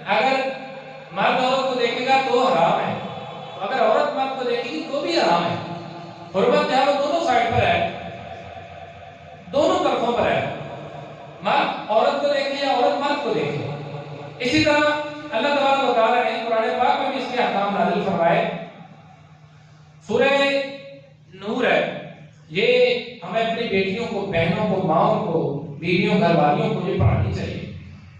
اگر مرد عورت کو دیکھے گا تو حرام ہے، اگر عورت مرد کو دیکھے گی تو بھی حرام ہے۔ حرمت جو ہے وہ دونوں سائڈ پر ہے، دونوں طرفوں پر ہے، مرد عورت کو دیکھے یا عورت مرد کو دیکھے۔ اسی طرح اللہ تبارک و تعالیٰ نے قرآن پاک میں بھی اس کے احکام نازل فرمائے۔ سورہ نور ہے، یہ ہمیں اپنی بیٹیوں کو، بہنوں کو، ماؤں کو، بیویوں، گھر والیوں کو یہ پڑھانی چاہیے۔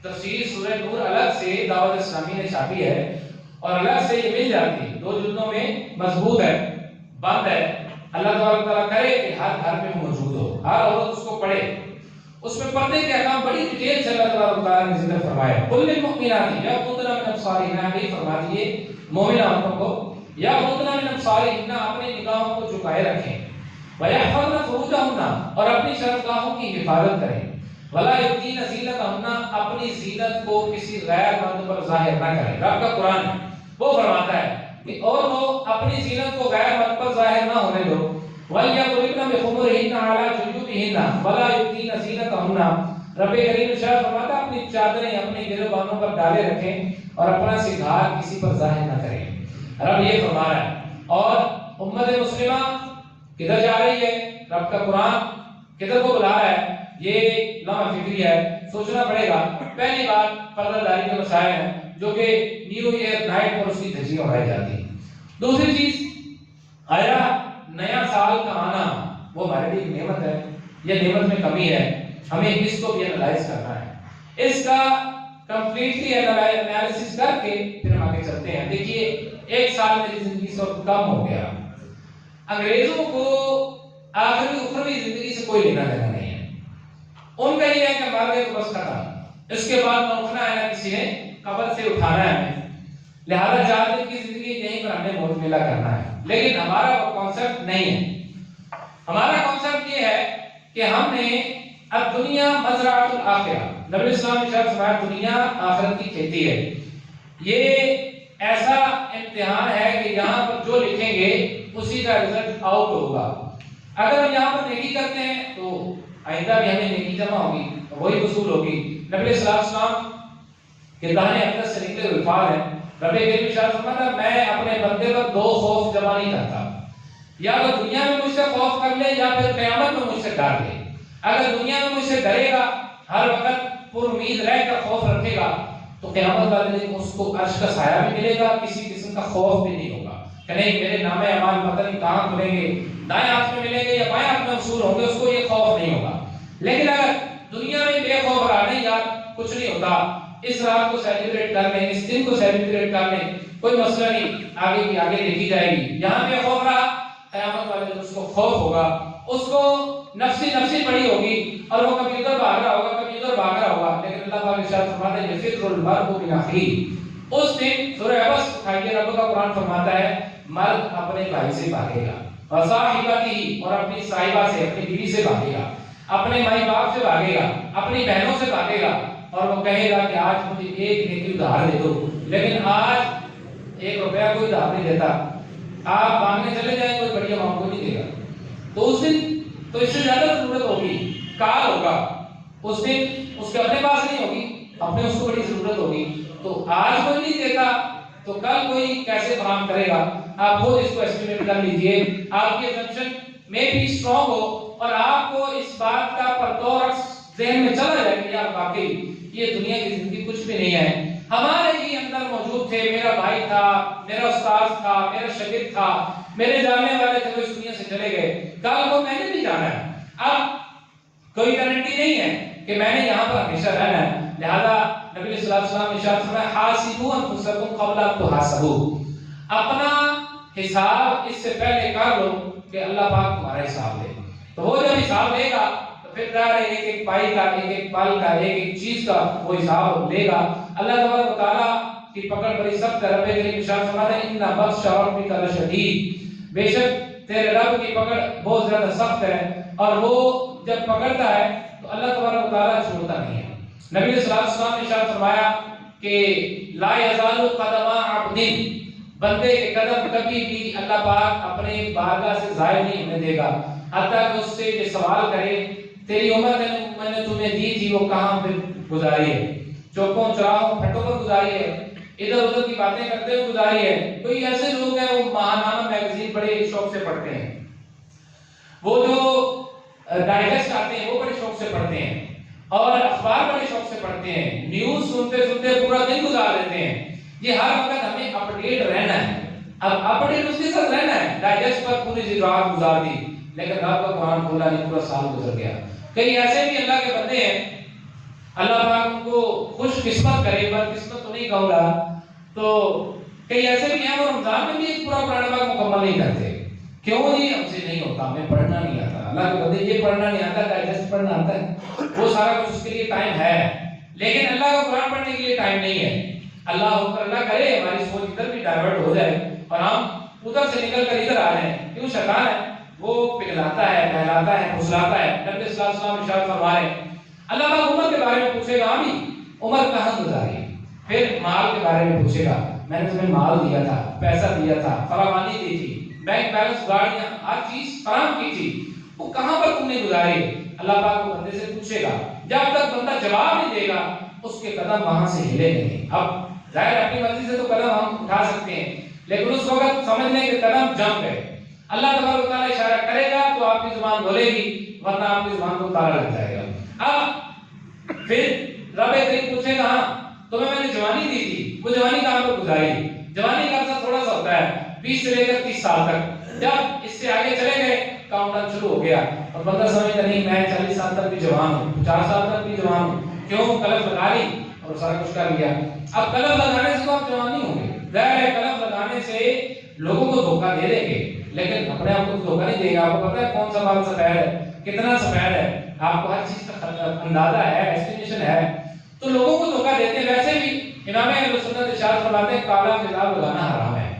تفسیر سورہ نور الگ سے دعوت اسلامی نے چھاپی ہے اور الگ سے یہ مل جاتی ہے، 2 جلدوں میں مضبوط ہے، بند ہے۔ اللہ تبارک تعالیٰ کرے کہ ہر گھر میں موجود ہو، ہر عورت اس کو پڑھے۔ اس میں پردے کے احکام بڑی ڈیٹیل سے اللہ تبارک تعالیٰ نے ذکر فرمایا۔ قل للمؤمنات یغضضن من ابصارهن، بھی فرما دیے مومن عورتوں کو یغضضن من ابصارهن، اپنی نگاہوں کو جھکائے رکھیں، وَيَحْفَظْنَ فُرُوجَهُنَّ، اور اپنی شرمگاہوں کی حفاظت کریں، وَلَا يُبْدِينَ زِینَتَهُنَّ، اپنی زینت کو کسی غیر مرد پر ظاہر نہ کریں۔ رب کا قرآن وہ فرماتا ہے کہ اور وہ اپنی زینت کو غیر مرد پر ظاہر نہ ہونے دو، وَلْيَضْرِبْنَ بِخُمُرِهِنَّ عَلَى جُيُوبِهِنَّ وَلَا يُبْدِينَ زِینَتَهُنَّ۔ رب کریم ارشاد فرماتا ہے اپنی چادریں اپنے گریبانوں پر ڈالے رکھیں اور اپنا سنگھار کسی پر ظاہر نہ کریں۔ رب یہ فرما رہا ہے۔ اور امت مسلمہ کدھر جا رہی ہے؟ رب کا قرآن کدھر کو بلا رہا ہے؟ یہ لمحہ فکری ہے، سوچنا پڑے گا۔ پہلی بات پردہ داری کے مسائل ہیں جو کہ نیو ایئر نائٹ پر اس کی دھجیاں اڑائی جاتی ہیں۔ دوسری چیز، آیا نیا سال کا آنا وہ ہمارے لیے ایک نعمت ہے، یہ نعمت میں کمی ہے، ہمیں اس کو بھی انالائز کرنا ہے، اس کا کمپلیٹلی انالیسس کر کے پھر ہم آگے چلتے ہیں۔ دیکھیے 1 سال میری زندگی سے کم ہو گیا، انگریزوں کو آخری اخروی زندگی سے کوئی لینا دینا نہیں ہے، ان کا یہ ہے کہ مر گئے تو بس ختم، اس کے بعد اٹھنا ہے نا کسی نے قبر سے اٹھانا ہے ہمیں، لہذا 4 دن کی زندگی یہیں پر ہم نے موت میلہ کرنا ہے۔ لیکن ہمارا وہ کانسیپٹ نہیں ہے، ہمارا کانسیپٹ یہ ہے کہ ہم نے اب دنیا مزرعۃ الآخرہ، نبی اسلام نے ارشاد فرمایا دنیا آخرت کی کھیتی ہے۔ یہ ایسا امتحان ہے کہ یہاں پر جو لکھیں گے اسی کا رزلٹ آؤٹ ہوگا۔ اگر ہم یہاں پر نیکی کرتے ہیں تو آئندہ بھی ہمیں نیکی جمع ہوگی، وہی وصول ہوگی۔ نبی صلی اللہ علیہ وسلم کے داہنے اقدس سے نکلے ہوئے الفاظ ہیں، رب کریم ارشاد فرماتا ہے میں اپنے بندے پر 2 خوف جمع نہیں کرتا، یا تو دنیا میں مجھ سے خوف کر لے یا پھر قیامت میں مجھ سے ڈر لے۔ اگر دنیا میں مجھ سے ڈرے گا، ہر وقت پر امید رہ کر خوف رکھے گا، تو قیامت والے دن اس کو عرش کا سایہ بھی ملے گا، کسی قسم کا خوف بھی نہیں ہوگا کہ نہیں میرے نام اعمال پتہ نہیں کہاں کھلیں گے، دائیں ہاتھ میں ملیں گے یا بائیں ہاتھ میں وصول ہوں گے، اس کو یہ خوف نہیں ہوگا۔ لیکن اگر دنیا میں بے خوف رہا نہیں یار کچھ نہیں ہوتا، اس رات کو سیلیبریٹ کر لیں، اس دن کو سیلیبریٹ کر لیں، کوئی مسئلہ نہیں، آگے کی آگے دیکھی جائے گی، یہاں بے خوف رہا قیامت والے دن اس کو خوف ہوگا، اس کو نفسی پڑی ہوگی اور وہ کبھی ادھر بھاگ رہا ہوگا کبھی ادھر بھاگ رہا ہوگا۔ لیکن اللہ پاک ارشاد فرماتے ہیں یفر المرء من اخیہ، اس دن سورہ عبس اٹھائیے رب کا قرآن فرماتا ہے مرد اپنے بھائی سے بھاگے گا، وصاحبتہ، اور اپنی صاحبہ سے اپنی بیوی سے بھاگے گا، اپنے مائی باپ سے بھاگے گا، اپنی بہنوں سے بھاگے گا، اور وہ کہے گا کہ آج مجھے 1 نیکی ادھار دے دو، لیکن آج 1 روپیہ کوئی ادھار نہیں دیتا، آپ مانگنے چلے جائیں کوئی بڑی اماؤنٹ کو نہیں دے گا۔ تو اس دن تو اس سے زیادہ ضرورت ہوگی، کال ہوگا، اس دن اس کے اپنے پاس نہیں ہوگی، اپنے اس کو بڑی ضرورت ہوگی، تو آج کوئی نہیں دیتا تو کل کوئی کیسے فراہم کرے گا؟ آپ خود اس کو ایسٹیمیٹ کر لیجئے، آپ کی اسمپشن میں بھی اسٹرانگ ہو اور آپ کو اس بات کا پرتو رقص ذہن میں چلا جائے کہ یار واقعی یہ دنیا کی زندگی کچھ بھی نہیں ہے، ہمارے ہی اندر موجود تھے، میرا بھائی تھا، میرا استاد تھا، میرا شاگرد تھا، میرے جاننے والے تھے، وہ اس دنیا سے چلے گئے، کل کو میں نے بھی جانا ہے، اب کوئی گارنٹی نہیں ہے کہ میں نے یہاں پر ہمیشہ رہنا ہے۔ لہذا نبی صلی اللہ علیہ وسلم نے ارشاد فرمایا حاسبوا انفسکم قبل ان تحاسبوا، اپنا حساب اس سے پہلے کر لو کہ اللہ پاک تمہارا حساب لے، تو وہ جب حساب لے گا تو پھر ظاہر ہے ایک پائی کا، ایک پل کا، ایک چیز کا وہ حساب لے گا۔ اللہ تبارک و تعالیٰ کی پکڑ بڑی سخت ہے، رب کریم ارشاد فرماتا ہے ان بطش ربک لشدید، بے شک تیرے رب کی پکڑ بہت زیادہ سخت ہے، اور وہ جب پکڑتا ہے تو اللہ تبارک و تعالیٰ چھوڑتا نہیں ہے۔ نبی صلی اللہ علیہ وسلم نے ارشاد فرمایا کہ لا یزال قدم عبد، بندے کے قدم کبھی بھی اللہ پاک اپنے بارگاہ سے ضائع نہیں ہونے دے گا، حتیٰ کہ اس سے یہ سوال کرے تیری عمر میں نے تمہیں دی تھی وہ کہاں پہ گزاری ہے، چوکوں چراہوں پھٹوں پر گزاری ہے، ادھر ادھر کی باتیں کرتے ہوئے گزاری ہے۔ کوئی ایسے لوگ ہیں وہ ماہانامہ میگزین بڑے شوق سے پڑھتے ہیں، وہ جو ڈائجسٹ آتے ہیں وہ بڑے شوق سے پڑھتے ہیں، اور اخبار بڑے شوق سے پڑھتے ہیں، نیوز سنتے سنتے پورا دن گزار دیتے ہیں۔ یہ ہر وقت ہمیں اپ ڈیٹ رہنا ہے، اب اپ ڈیٹ اس کے ساتھ رہنا ہے۔ ڈائجسٹ پر پوری رات گزار دی، لیکن رات کا قرآن کھولا نہیں، پورا سال گزر گیا۔ کئی ایسے بھی اللہ کے بندے ہیں، اللہ پاک ان کو خوش قسمت کرے، بدقسمت تو نہیں کہوں گا، تو کئی ایسے بھی ہیں وہ رمضان میں بھی ایک پورا قرآن پاک مکمل نہیں کرتے۔ کیوں جی؟ ہم سے نہیں ہوتا، ہمیں پڑھنا نہیں آتا۔ اللہ کے بندے یہ پڑھنا نہیں آتا، ڈائجسٹ پڑھنا آتا ہے، وہ سارا کچھ اس کے لیے ٹائم ہے، لیکن اللہ کا قرآن پڑھنے کے لیے ٹائم نہیں ہے۔ اللہ اوپر اللہ کرے ہماری سوچ ادھر بھی ڈائیورٹ ہو جائے اور ہم ادھر سے نکل کر ادھر آ جائیں۔ کیوں؟ شیطان ہے، وہ پگلاتا ہے، بہلاتا ہے، پھسلاتا ہے۔ نبی صلی اللہ علیہ وسلم ارشاد فرما رہے ہیں، اللہ پاک عمر کے بارے میں پوچھے گا، بھی عمر کہاں گزاری، پھر مال کے بارے میں پوچھے گا، میں نے تمہیں مال دیا تھا، پیسہ دیا تھا، فراوانی دی تھی، بینک بیلنس گاڑیاں ہر چیز فراہم کی تھی، وہ کہاں پر تم نے گزاری؟ اللہ پاک کو بندے سے پوچھے گا۔ جب تک بندہ جواب نہیں دے گا اس کے قدم وہاں سے ہلے نہیں۔ اب ظاہر اپنی مرضی سے تو قدم ہم اٹھا سکتے ہیں، لیکن اس وقت سمجھ لیں کہ قدم جم گئے۔ اللہ تبارک و تعالیٰ اشارہ کرے گا تو آپ کی زبان بولے گی، ورنہ آپ کی زبان کو تالا لگ جائے گا۔ اب پھر رب کریم پوچھے گا، تمہیں میں نے جوانی دی تھی، وہ جوانی کہاں پر گزاری؟ جوانی کا عرصہ تھوڑا سا ہوتا ہے، 20 سے لے کر 30 سال تک۔ جب اس سے آگے چلے گئے کاؤنٹ ڈاؤن شروع ہو گیا اور بندہ سمجھتا نہیں میں 40 سال تک بھی جوان ہوں، 50 سال تک بھی جوان ہوں۔ کیوں؟ قلم لگا لی اور سارا کچھ کر لیا۔ اب قلم لگانے سے تو آپ جوان نہیں ہوں گے، ظاہر ہے قلم لگانے سے لوگوں کو دھوکہ دے دیں گے، لیکن اپنے آپ کو دھوکہ نہیں دے گا۔ آپ کو پتا ہے کون سا بال سفید ہے، کتنا سفید ہے، آپ کو ہر چیز کا اندازہ ہے، ایسٹیمیشن ہے، تو لوگوں کو دھوکہ دیتے ہیں۔ ویسے بھی امام اہل سنت ارشاد فرماتے ہیں کالا خطاب لگانا حرام ہے۔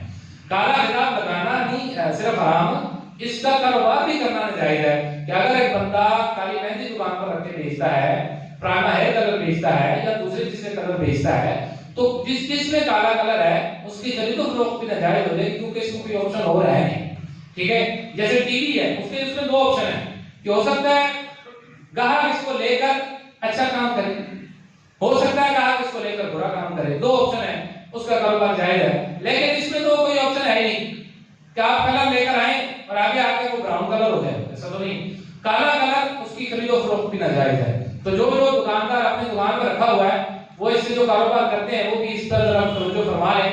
کالا خطاب لگانا نہیں صرف حرام، اس کا کاروبار بھی کرنا ناجائز ہے، کہ اگر ایک بندہ کالی مہندی دکان پر رکھ کے بیچتا ہے، پرانا ہیئر کلر بیچتا ہے یا دوسرے چیز سے کلر بیچتا ہے، تو جس میں کالا کلر ہے اس کی خرید و فروخت بھی ناجائز ہو جائے گی، کیونکہ اس کو کوئی آپشن اور ہے نہیں۔ ٹھیک ہے، جیسے ٹی وی ہے، اس میں 2 آپشن ہیں، کہ ہو سکتا ہے گاہک اس کو لے کر اچھا کام کرے، ہو سکتا ہے گاہک اس کو لے کر برا کام کرے، 2 آپشن ہیں، اس کا کاروبار جائز ہے۔ لیکن اس میں تو کوئی آپشن ہے ہی نہیں کہ آپ کلر لے کر آئیں اور آگے آ کے وہ براؤن کلر ہو جائے، ایسا تو نہیں۔ کالا کلر اس کی خرید و فروخت بھی ناجائز ہے۔ تو جو دکاندار اپنی دکان پر رکھا ہوا ہے وہ اس سے جو کاروبار کرتے ہیں وہ بھی اس پر ذرا توجہ فرما لیں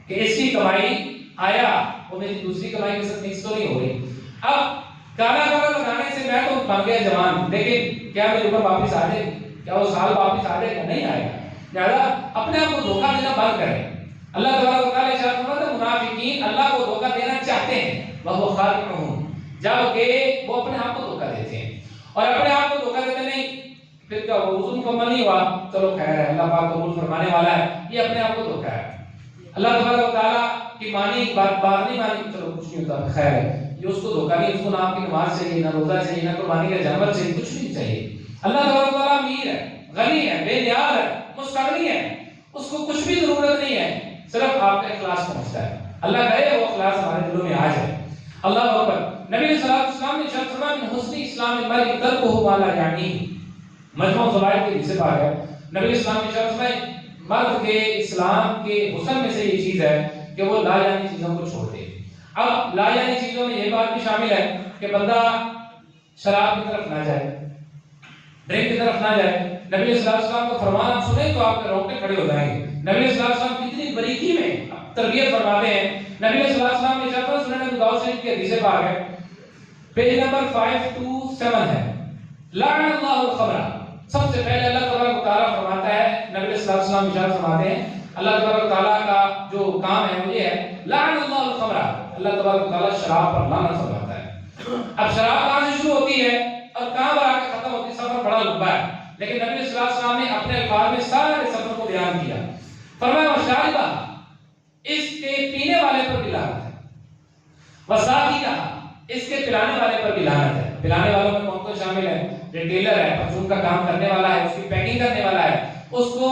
کہ اس کی کمائی آیا وہ میری دوسری کمائی کے ساتھ مکس تو نہیں ہو رہی۔ اب کالا کلر لگانے سے میں تو بن گیا جوان، لیکن کیا میری عمر واپس آ جائے گی؟ کیا وہ سال واپس آ جائے گا؟ نہیں آئے گا۔ لہذا اپنے آپ کو دھوکہ دینا بند کریں۔ اللہ تبارک و تعالیٰ ارشاد فرماتا ہے منافقین اللہ کو دھوکہ دینا چاہتے ہیں، وہ خادعون، جبکہ وہ اپنے آپ کو دھوکہ دیتے ہیں، اور اپنے آپ کو دھوکہ دیتے نہیں پھر کیا وضو مکمل نہیں ہوا، چلو خیر ہے، اللہ پاک قبول فرمانے والا ہے، یہ اپنے آپ کو دھوکہ ہے۔ اللہ تبارک و تعالیٰ کی مانی بات نہیں مانی، چلو کچھ نہیں ہوتا، خیر ہے، یہ اس کو دھوکہ نہیں، اس کو نہ آپ کی نماز چاہیے، نہ روزہ چاہیے، نہ قربانی کا جانور چاہیے، کچھ نہیں چاہیے۔ اللہ تبارک و تعالیٰ امیر ہے، غنی ہے، بے نیاز ہے، مستغنی ہے، اس کو کچھ بھی ضرورت نہیں ہے، صرف آپ کا اخلاص پہنچتا ہے۔ اللہ کرے وہ اخلاص ہمارے دلوں میں آ جائے۔ اللہ اکبر۔ نبی صلی اللہ علیہ وسلم نے ارشاد فرمایا من حسن اسلام المرء ترکہ ما لا یعنیہ، مجموع فوائد کے حصے پاک ہے۔ نبی اسلام نے ارشاد فرمایا مرد کے اسلام کے حسن میں سے یہ چیز ہے کہ وہ لا یعنی چیزوں کو چھوڑ دے۔ اب لا یعنی چیزوں میں یہ بات بھی شامل ہے کہ بندہ شراب کی طرف نہ جائے، ڈرنک کی طرف نہ جائے۔ نبی صلی اللہ علیہ وسلم کا فرمان آپ سنیں تو آپ کے رونگٹے کھڑے ہو جائیں گے۔ نبی صلی اللہ علیہ وسلم کتنی باریکی میں تربیت فرماتے ہیں۔ نبی صلی اللہ علیہ وسلم نے ارشاد فرمایا سنن ابو داؤد شریف کی حدیث پاک ہے، پیج نمبر 527 ہے، لعن اللہ الخمر۔ سب سے پہلے اللہ تبارک و تعالیٰ فرماتا ہے، نبی صلی اللہ علیہ وسلم ارشاد فرماتے ہیں اللہ تبارک و تعالیٰ کا جو کام ہے وہ یہ ہے لعن اللہ الخمر، اللہ تبارک و تعالیٰ شراب پر لعنت فرماتا ہے۔ اب شراب کہاں سے شروع ہوتی ہے اور کہاں پر آ کے ختم ہوتی ہے، سفر بڑا لمبا ہے، لیکن نبی صلی اللہ علیہ وسلم نے اپنے الفاظ میں سارے سفر کو بیان کیا۔ فرمایا وشاربہ، اس کے پینے والے پر بھی لعنت ہے، وساقیہ، اس کے پلانے والے پر بھی لعنت ہے۔ پلانے والوں میں کون کون شامل ہے؟ ریٹیلر ہے، پرچون کا کام کرنے والا ہے، اس کی پیکنگ کرنے والا ہے، اس کو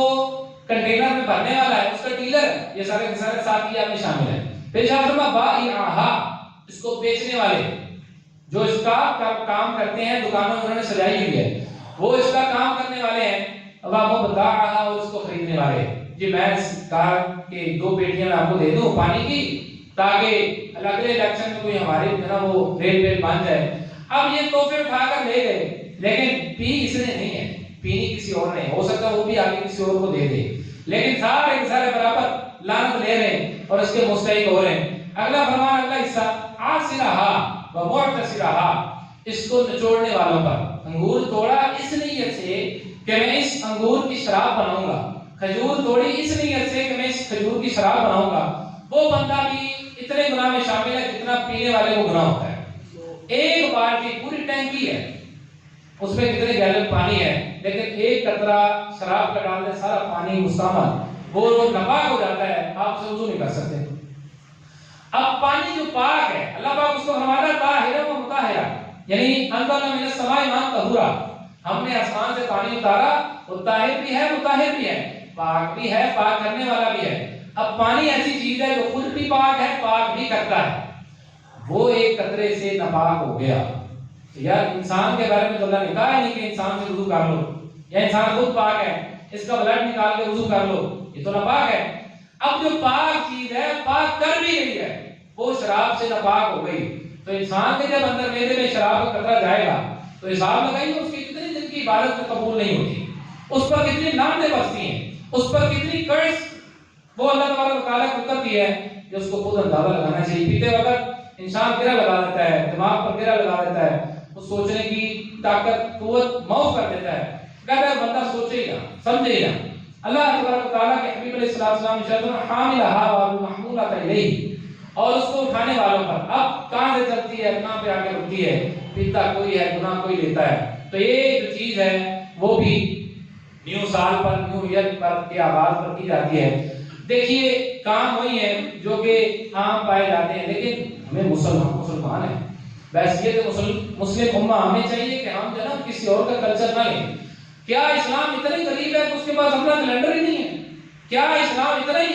کنٹینر میں بھرنے والا ہے، اس کا ڈیلر ہے، یہ سارے کے سارے ساقیہ میں شامل ہیں۔ پھر شاہ بائعہا، اس کو بیچنے والے جو اس کا کام کرتے ہیں، دکانوں میں انہوں نے سجائی ہوئی ہے، وہ اس کا کام کرنے والے ہیں۔ اب آپ کو بتا رہا اور اس کو خریدنے والے جی میں کہا کہ 2 پیٹیاں میں آپ کو دے دوں پانی کی تاکہ اگلے الیکشن میں کوئی ہمارے جو نا وہ ریل بن جائے. اب یہ تحفے اٹھا کر لے گئے لیکن پی اس نے نہیں ہے, پینی کسی اور نے, ہو سکتا ہے وہ بھی آگے کسی اور کو دے دے, لیکن سارے کے سارے برابر لعنت لے رہے ہیں اور اس کے مستحق ہو رہے ہیں. اگلا فرمان اگلا حصہ آسرہا و معتصرہا, اس کو نچوڑنے والوں پر. انگور توڑا اس نیت سے کہ میں اس انگور کی شراب بناؤں گا, کھجور توڑی اس نیت سے کہ میں اس کھجور کی شراب بناؤں گا. وہ بندہ بھی اتنے گناہ میں شامل ہے جتنا پینے والے کو گناہ ہوتا ہے. ایک بالٹی پوری ٹینکی ہے, اس میں کتنے گیلن پانی ہے, لیکن ایک قطرہ شراب کا ڈال دے سارا پانی مستعمل, وہ ناپاک ہو جاتا ہے, آپ سے وضو نہیں کر سکتے. اب پانی جو پاک ہے اللہ پاک اس کو فرماتا ہے طاہرا و مطہرا, یعنی انزلنا من السماء ماء طہورا, ہم نے آسمان سے پانی اتارا, وہ طاہر بھی ہے مطہر بھی ہے, پاک بھی ہے پاک کرنے والا بھی ہے. اب پانی ایسی چیز ہے جو خود بھی پاک ہے پاک بھی کرتا ہے. وہ ایک قطرے سے ناپاک ہو گیا. یار انسان کے بارے میں تو اللہ نے کہا نہیں کہ انسان سے وضو کر لو, یا انسان خود پاک ہے اس کا بلڈ نکال کے وضو کر لو, یہ تو ناپاک ہے. اب جو پاک چیز ہے پاک کر بھی رہی ہے وہ شراب سے ناپاک ہو گئی, تو انسان کے جب اندر میدے میں شراب کا قطرہ جائے گا تو حساب لگائیے اس کی کتنے دن کی عبادت قبول نہیں ہوتی, اس پر کتنی لعنتیں برستی ہیں, اس پر کتنی کرس وہ اللہ تبارک و تعالیٰ کو کرتی ہے کہ اس کو خود اندازہ لگانا چاہیے. پیتے وقت انسان گرہ لگا دیتا ہے, دماغ پر گرہ لگا دیتا ہے, وہ سوچنے کی طاقت قوت معاف کر دیتا ہے, کہتا ہے بندہ سوچے ہی نہ سمجھے ہی نہ. اللہ تبارک و تعالیٰ کے حبیب علیہ السلام ارشاد حاملھا والمحمولۃ الیہ, اور اس کو اٹھانے والوں پر. اب کہاں سے چلتی ہے, کہاں پہ آ کے رکتی ہے, پیتا کوئی ہے گناہ کوئی لیتا ہے. تو یہ جو چیز ہے وہ بھی نیو سال پر نیو ایئر پر کے آغاز پر کی جاتی ہے. دیکھیے کام وہی ہے جو کہ عام پائے جاتے ہیں, لیکن ہمیں مسلمان ہیں بحیثیت مسلم امہ ہمیں چاہیے کہ ہم جو نا کسی اور کا کلچر نہ لیں. کیا اسلام اتنی غریب ہے کہ اس کے پاس اپنا کیلنڈر ہی نہیں ہے؟ کیا اسلام اتنا ہی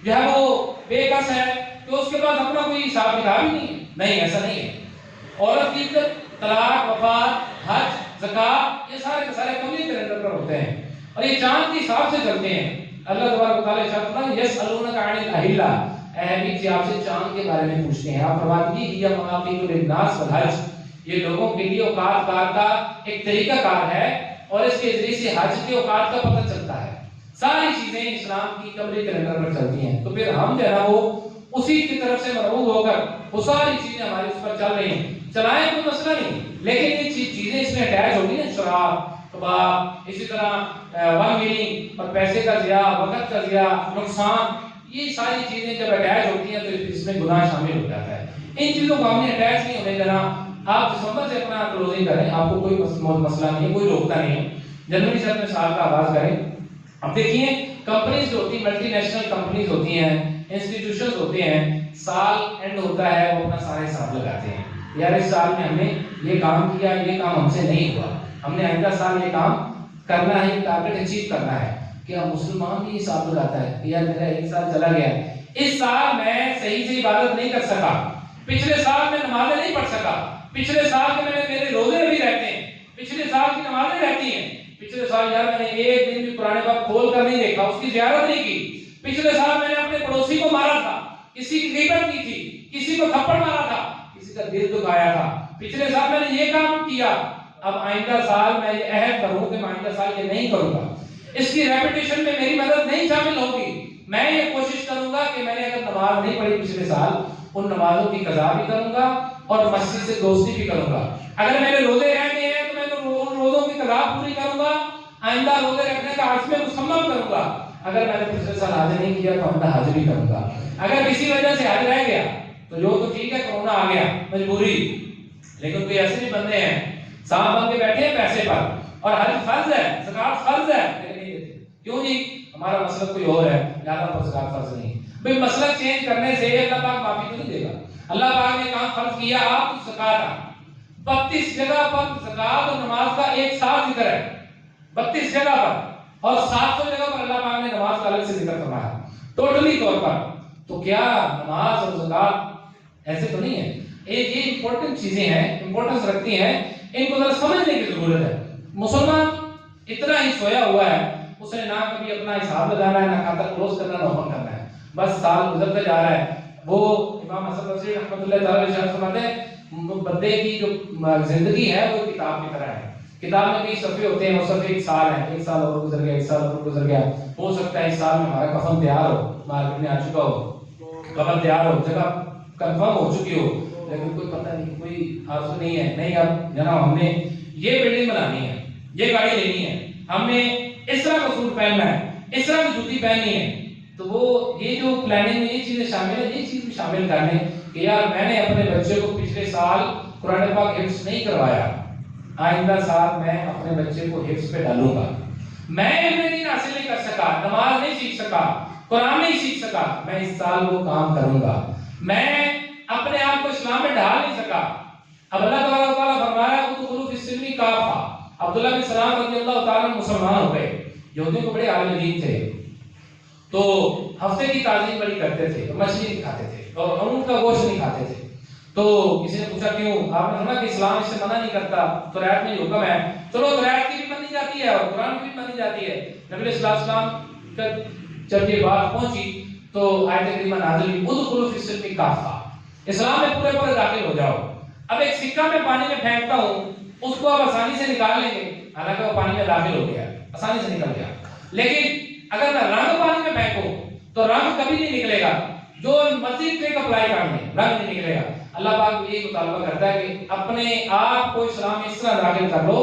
جو ہے وہ بے کس ہے کہ اس کے پاس اپنا کوئی حساب کتاب ہی نہیں ہے؟ نہیں, ایسا نہیں ہے. عورت کی طلاق, وفات, حج, زکات, یہ سارے کے سارے قومی کیلنڈر پر ہوتے ہیں اور یہ چاند کے حساب سے چلتے ہیں. اللہ تبارک و تعالیٰ ارشاد فرماتا ہے یسألونک عن الاہلہ, اے حبیب جی آپ سے چاند کے بارے میں پوچھتے ہیں. آپ فرماتے ہیں یہ مواقیت للناس والحج, یہ لوگوں کے لیے اوقات کار کا ایک طریقہ کار ہے اور اس کے ذریعے سے حج کے اوقات کا پتہ چلتا ہے. ساری چیزیں اسلام کی قمری کیلنڈر پر چلتی ہیں, تو پھر ہم جو ہے نا وہ اسی کی طرف سے مرغوب ہو کر وہ ساری چیزیں ہماری اس پر چل رہی ہیں. چلائیں کوئی مسئلہ نہیں, لیکن یہ چیزیں اس میں اٹیچ ہوگی نا, شراب, کباب, اسی طرح ون ویلنگ اور پیسے کا ضیاع, وقت کا ضیاع, نقصان, یہ ساری چیزیں جب اٹیچ ہوتی ہیں تو اس میں گناہ شامل ہو جاتا ہے. ان چیزوں کو ہم نے اٹیچ نہیں ہونے دینا. آپ دسمبر سے اپنا کلوزنگ کریں, آپ کو کوئی مسئلہ نہیں ہے, کوئی روکتا نہیں ہے. جنوری سے اپنے سال کا آغاز کریں. اب دیکھیے کمپنیز جو ہوتی ہیں, ملٹی نیشنل کمپنیز ہوتی ہیں, انسٹیٹیوشنز ہوتے ہیں, سال اینڈ ہوتا ہے وہ اپنا سارے حساب لگاتے ہیں. یار اس سال میں ہم نے یہ کام کیا, یہ کام ہم سے نہیں ہوا, ہم نے آئندہ سال یہ کام کرنا ہے, ٹارگٹ اچیو کرنا ہے. کیا مسلمان بھی حساب لگاتا ہے کہ یار میرا ایک سال چلا گیا, اس سال میں صحیح سے عبادت نہیں کر سکا, پچھلے سال میں نمازیں نہیں پڑھ سکا, پچھلے سال کے میرے روزے بھی رہتے ہیں, پچھلے سال کی نمازیں رہتی ہیں, پچھلے سال یار میں نے ایک دن بھی قرآن پاک کھول کر نہیں دیکھا, اس کی زیارت نہیں کی, پچھلے سال میں نے اپنے پڑوسی کو مارا تھا, کسی کی غیبت کی تھی, کسی کو تھپڑ مارا تھا, کسی کا دل دکھایا تھا, پچھلے سال میں نے یہ کام کیا. اب آئندہ سال میں یہ عہد کروں کہ میں آئندہ سال یہ نہیں کروں گا, اس کی ریپیٹیشن میں میری مدد نہیں شامل ہوگی. میں یہ کوشش کروں گا کہ میں نے اگر نماز نہیں پڑھی پچھلے سال, ان نمازوں کی قضا بھی کروں گا اور مسجد سے دوستی بھی کروں گا. اگر میرے روزے رہ گئے ہیں تو میں ان روزوں کی قضا پوری کروں گا, آئندہ روزے رکھنے کا عزم مصمم کروں گا. اگر میں نے پچھلے سال حج نہیں کیا تو آئندہ حج بھی کروں گا. اگر کسی وجہ سے حج رہ گیا تو جو تو ٹھیک ہے, کرونا آ گیا, مجبوری, لیکن کوئی ایسے بھی بندے ہیں سانپ بن کے بیٹھے ہیں پیسے پر, اور حج فرض ہے, زکات فرض ہے, لیکن نہیں دیتے. کیوں جی؟ ہمارا مسلک کوئی اور ہے, لہذا پر زکات فرض نہیں. بھئی مسلک چینج کرنے سے اللہ پاک معافی تو نہیں دے گا. اللہ پاک نے کام فرض کیا آپ کو زکات, 32 جگہ پر زکات اور نماز کا ایک ساتھ ذکر ہے, 32 جگہ پر, اور 700 جگہ پر اللہ پاک نے نماز کا الگ سے ذکر فرمایا ٹوٹلی طور پر. تو کیا نماز اور زکات ایسے تو نہیں ہے؟ یہ امپورٹنٹ چیزیں ہیں, امپورٹنس رکھتی ہیں, ان کو ذرا سمجھنے کی ضرورت ہے. مسلمان اتنا ہی سویا ہوا ہے، اس نے نہ کبھی اپنا حساب لگانا ہے، نہ کھاتا کلوز کرنا، نہ اوپن کرنا ہے، بس سال گزرتا جا رہا ہے۔ وہ امام حسن بصری رحمۃ اللہ تعالی علیہ فرماتے ہیں بندے کی جو زندگی ہے وہ کتاب کی طرح ہے، کتاب میں کئی صفحے ہوتے ہیں، وہ صفحے ایک سال ہے، ایک سال اور گزر گیا، ایک سال اور گزر گیا، ہو سکتا ہے اس سال میں ہمارا کفن تیار ہو، مارکیٹ میں آ چکا ہو، قبر تیار ہو، جگہ کنفرم ہو چکی ہو، لیکن کوئی پتہ نہیں، کوئی آرزو نہیں ہے، نہیں اب جناب ہم نے یہ بلڈنگ بنانی ہے، یہ گاڑی لینی ہے، ہم نے اس طرح کا سوٹ پہننا ہے، اس طرح کی جوتی پہننی ہے۔ تو وہ یہ جو پلاننگ میں یہ چیزیں شامل ہیں، یہ چیز بھی شامل کر لیں کہ یار میں نے اپنے بچے کو پچھلے سال قرآن پاک حفظ نہیں کروایا، آئندہ سال میں اپنے بچے کو حفظ پہ ڈالوں گا۔ میں علم دین حاصل نہیں کر سکا، نماز نہیں سیکھ سکا، قرآن نہیں سیکھ سکا، میں اس سال وہ کام کروں گا۔ میں اپنے آپ کو اسلام میں ڈھال نہیں سکا، اب اللہ تعالیٰ فرما رہا ہے ادخلوا فی السلم کافہ۔ عبداللہ بن سلام رضی اللہ تعالیٰ مسلمان ہو گئے، یہودیوں کو بڑے عالم دین تھے، تو ہفتے کی تعظیم بڑی کرتے تھے، مچھلی نہیں کھاتے تھے اور اونٹ کا گوشت نہیں کھاتے تھے۔ تو کسی نے پوچھا کیوں؟ آپ نے سنا کہ اسلام اس سے منع نہیں کرتا، تورات میں یہ حکم ہے، چلو تورات کی بھی مانی جاتی ہے اور قرآن کی بھی مانی جاتی ہے۔ نبی علیہ السلام کا جب یہ بات پہنچی تو آیت کریمہ نازل ہوئی ادخلوا فی السلم کافہ، اسلام میں پورے پورے داخل ہو جاؤ۔ اب ایک سکہ میں پانی میں پھینکتا ہوں، اس کو آپ آسانی سے نکال لیں گے، حالانکہ وہ پانی میں داخل ہو گیا، آسانی سے نکل گیا، لیکن اگر میں رنگ پانی میں پھینکوں تو رنگ کبھی نہیں نکلے گا، جو مزید ٹرک اپلائی کر لیں رنگ نہیں نکلے گا۔ اللہ پاک یہ مطالبہ کرتا ہے کہ اپنے آپ کو اسلام اس طرح داخل کر لو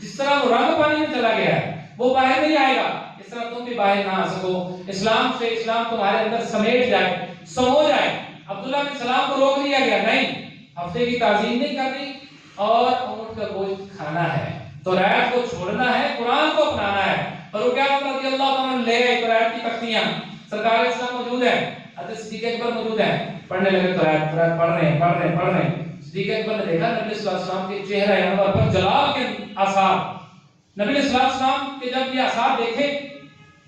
جس طرح وہ رنگ پانی میں چلا گیا ہے وہ باہر نہیں آئے گا، اس طرح تم بھی باہر نہ آ سکو، اسلام سے اسلام تمہارے اندر سمیٹ جائے، سمو جائے۔ عبداللہ بن سلام کو روک دیا گیا، نہیں ہفتے کی تعظیم نہیں کرنی اور اونٹ کا گوشت کھانا ہے، تورات کو چھوڑنا ہے، قرآن کو اپنانا ہے۔ اور وہ کیا رضی اللہ عنہ لے گئے تورات کی تختیاں، سرکار اسلام موجود ہے، حضرت صدیق اکبر موجود ہیں، پڑھنے لگے تورات پڑھ رہے ہیں۔ صدیق اکبر نے دیکھا نبی صلی اللہ علیہ وسلم کے چہرہ انور پر جلال کے آثار، نبی صلی اللہ علیہ وسلم کے جب یہ آثار دیکھے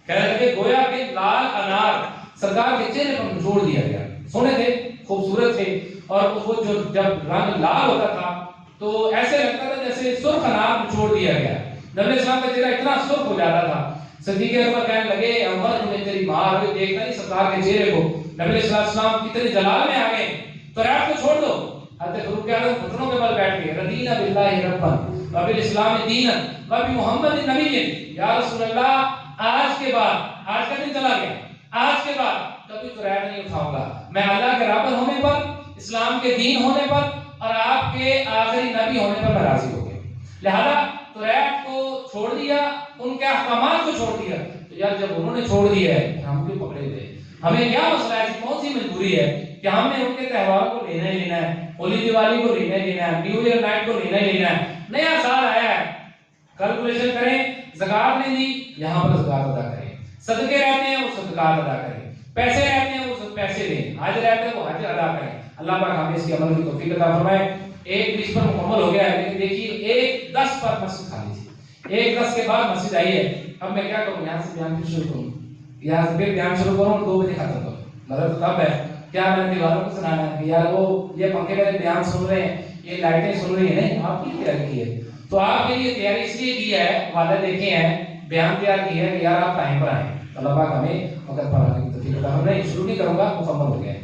کہنے لگے گویا کہ لال انار سرکار کے چہرے پر نچوڑ دیا گیا، سونے تھے، خوبصورت تھے، اور وہ جو جب رنگ لال ہوتا تھا تو ایسے لگتا تھا جیسے سرخ انار نچوڑ دیا گیا، نبی علیہ السلام کا چہرہ اتنا سرخ ہو جاتا تھا۔ صدیق اکبر کہنے لگے عمر تمہیں تیری ماں ہوئی دیکھتا نہیں سرکار کے چہرے کو، نبی علیہ السلام کتنے جلال میں آ گئے، تو رات کو چھوڑ دو۔ حضرت فاروق اعظم گھٹنوں کے بل بیٹھ گئے، رضینا باللہ ربا وبالاسلام دینا وبمحمد نبی، یا رسول اللہ آج کے بعد، آج کا دن چلا گیا، آج کے بعد کبھی تو رات نہیں اٹھاؤں گا، میں اللہ کے رابط ہونے پر، اسلام کے دین ہونے پر اور آپ کے آخری نبی ہونے پر میں راضی ہو گیا۔ لہذا تورات کو چھوڑ دیا، ان کے احکامات کو چھوڑ دیا، تو یار جب انہوں نے چھوڑ دیا ہے ہم کیوں پکڑے تھے؟ ہمیں کیا مسئلہ ہے، کون سی مجبوری ہے کہ ہم نے ان کے تہوار کو لینا ہی لینا ہے، ہولی دیوالی کو لینا ہی لینا ہے، نیو ایئر نائٹ کو لینا ہی لینا ہے، نیا سال آیا ہے، کیلکولیشن کریں، زکات نہیں دی یہاں پر زکات ادا کریں، صدقے رہتے ہیں وہ صدقات ادا کریں، پیسے رہتے ہیں وہ پیسے دیں، حج رہتے ہیں وہ حج ادا کریں۔ اللہ پاک ہمیں اس کی عمل کی توفیق عطا فرمائے۔ ایک 20 پر مکمل ہو گیا ہے، لیکن دیکھیے 1:10 پر مسجد خالی تھی، 1:10 کے بعد مسجد آئی ہے، اب میں کیا کروں، یہاں سے بیان شروع کروں، یہاں سے پھر بیان شروع کروں 2 بجے ختم کروں، مطلب تب ہے کیا میں نے دیواروں کو سنانا ہے کہ یار وہ یہ پنکھے میرے بیان سن رہے ہیں، یہ لائٹیں سن رہی ہیں، نہیں آپ کی تیاری کی ہے، تو آپ کے لیے تیاری اس لیے کی ہے، وعدہ دیکھے ہیں، بیان تیار کی ہے کہ یار آپ ٹائم پر آئیں۔ اللہ پاک ہمیں وقت پر آنے کی توفیق عطا فرمائے۔ شروع نہیں کروں گا، مکمل ہو گیا ہے۔